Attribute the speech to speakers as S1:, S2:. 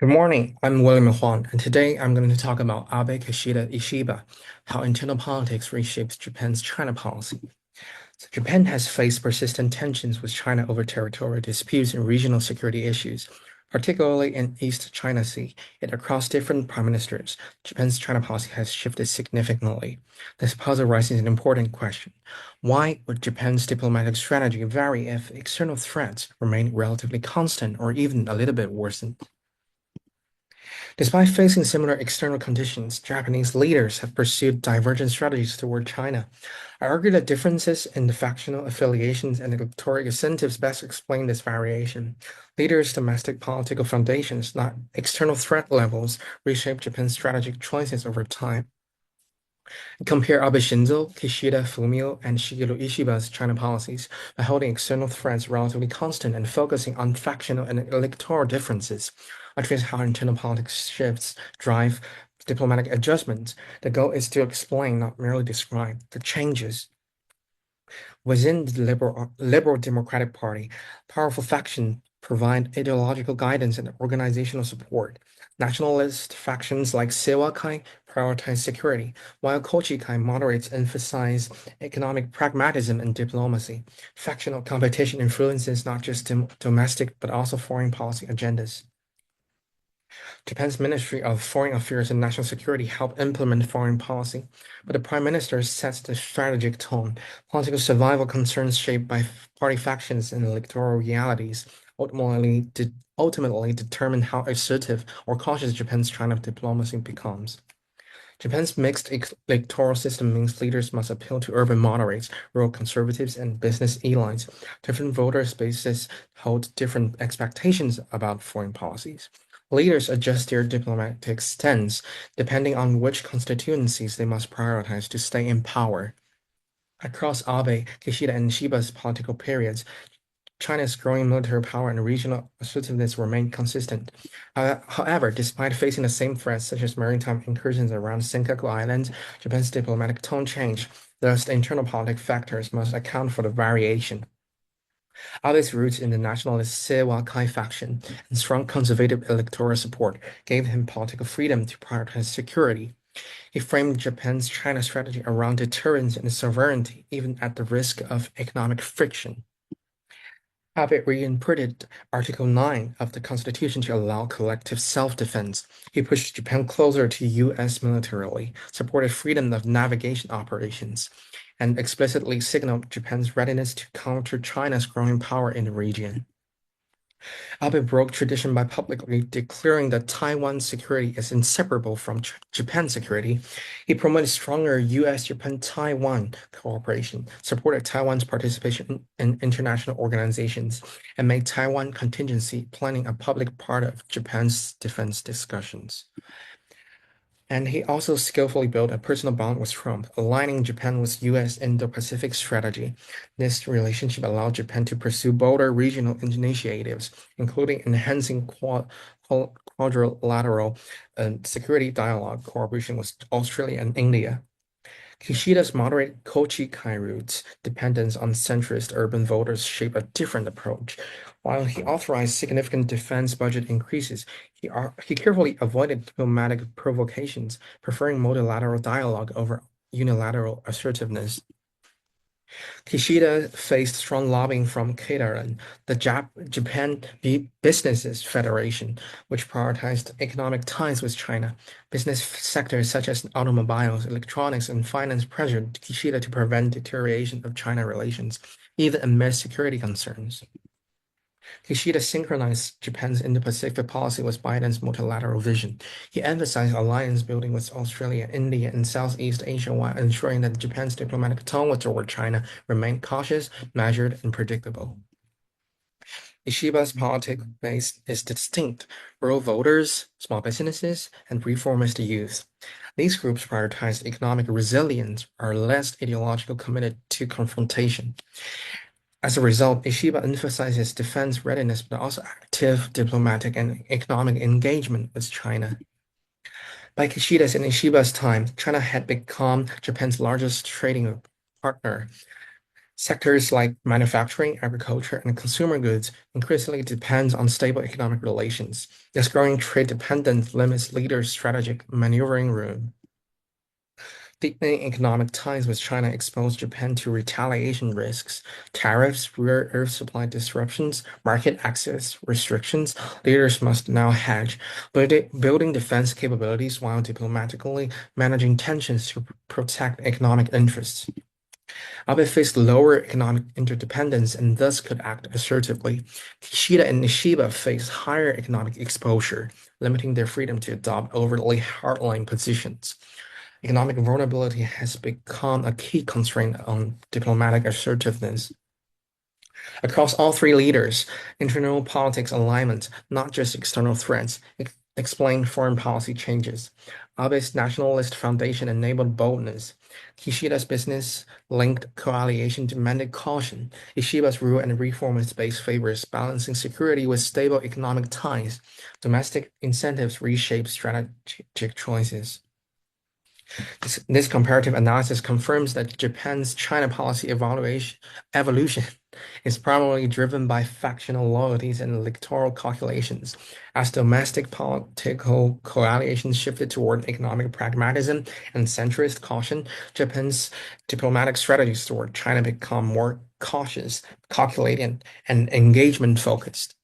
S1: Good morning. I'm William Huang, and today I'm going to talk about Abe Kishida Ishiba, how internal politics reshapes Japan's China policy. So Japan has faced persistent tensions with China over territorial disputes and regional security issues, particularly in East China Sea. Yet across different prime ministers, Japan's China policy has shifted significantly. This puzzle raises an important question. Why would Japan's diplomatic strategy vary if external threats remain relatively constant or even a little bit worsened? Despite facing similar external conditions, Japanese leaders have pursued divergent strategies toward China. I argue that differences in the factional affiliations and electoral incentives best explain this variation. Leaders' domestic political foundations, not external threat levels, reshape Japan's strategic choices over time. Compare Abe Shinzo, Kishida Fumio, and Shigeru Ishiba's China policies by holding external threats relatively constant and focusing on factional and electoral differences. I trace how internal politics shifts drive diplomatic adjustments. The goal is to explain, not merely describe, the changes within the Liberal Democratic Party. Powerful factions provide ideological guidance and organizational support. Nationalist factions like Seiwa-kai prioritize security, while Kochi-kai moderates emphasize economic pragmatism and diplomacy. Factional competition influences not just domestic but also foreign policy agendas. Japan's Ministry of Foreign Affairs and National Security help implement foreign policy, but the Prime Minister sets the strategic tone. Political survival concerns shaped by party factions and electoral realities ultimately determine how assertive or cautious Japan's China diplomacy becomes. Japan's mixed electoral system means leaders must appeal to urban moderates, rural conservatives, and business elites. Different voter bases hold different expectations about foreign policies. Leaders adjust their diplomatic stance depending on which constituencies they must prioritize to stay in power. Across Abe, Kishida, and Shiba's political periods, China's growing military power and regional assertiveness remain consistent. However, despite facing the same threats such as maritime incursions around Senkaku Islands, Japan's diplomatic tone changed. Thus, the internal politic factors must account for the variation. Abe's roots in the nationalist Seiwa-kai faction and strong conservative electoral support gave him political freedom to prioritize security. He framed Japan's China strategy around deterrence and sovereignty, even at the risk of economic friction. Abe reinterpreted Article 9 of the Constitution to allow collective self-defense. He pushed Japan closer to U.S. militarily, supported freedom of navigation operations, and explicitly signaled Japan's readiness to counter China's growing power in the region. Abe broke tradition by publicly declaring that Taiwan's security is inseparable from Japan's security. He promoted stronger U.S.-Japan-Taiwan cooperation, supported Taiwan's participation in international organizations, and made Taiwan contingency planning a public part of Japan's defense discussions. And he also skillfully built a personal bond with Trump, aligning Japan with U.S. Indo-Pacific strategy. This relationship allowed Japan to pursue bolder regional initiatives, including enhancing quadrilateral security dialogue cooperation with Australia and India. Kishida's moderate Kochi-kai roots dependence on centrist urban voters shape a different approach. While he authorized significant defense budget increases, he carefully avoided diplomatic provocations, preferring multilateral dialogue over unilateral assertiveness. Kishida faced strong lobbying from Keidaran, the Japan Businesses Federation, which prioritized economic ties with China. Business sectors such as automobiles, electronics, and finance pressured Kishida to prevent deterioration of China relations, even amid security concerns. Kishida synchronized Japan's Indo-Pacific policy with Biden's multilateral vision. He emphasized alliance building with Australia, India, and Southeast Asia while ensuring that Japan's diplomatic tone toward China remained cautious, measured, and predictable. Ishiba's political base is distinct: rural voters, small businesses, and reformist youth. These groups prioritize economic resilience, are less ideologically committed to confrontation. As a result, Ishiba emphasizes defense readiness but also active diplomatic and economic engagement with China. By Kishida's and Ishiba's time, China had become Japan's largest trading partner. Sectors like manufacturing, agriculture, and consumer goods increasingly depend on stable economic relations. This growing trade dependence limits leaders' strategic maneuvering room. Deepening economic ties with China exposed Japan to retaliation risks, tariffs, rare earth supply disruptions, market access restrictions. Leaders must now hedge, building defense capabilities while diplomatically managing tensions to protect economic interests. Abe faced lower economic interdependence and thus could act assertively. Kishida and Nishiba faced higher economic exposure, limiting their freedom to adopt overtly hardline positions. Economic vulnerability has become a key constraint on diplomatic assertiveness. Across all three leaders, internal politics alignment, not just external threats, explained foreign policy changes. Abe's nationalist foundation enabled boldness. Kishida's business-linked coalition demanded caution. Ishiba's rule and reformist-based favors balancing security with stable economic ties. Domestic incentives reshape strategic choices. This comparative analysis confirms that Japan's China policy evolution is primarily driven by factional loyalties and electoral calculations. As domestic political coalitions shifted toward economic pragmatism and centrist caution, Japan's diplomatic strategies toward China become more cautious, calculating, and engagement focused.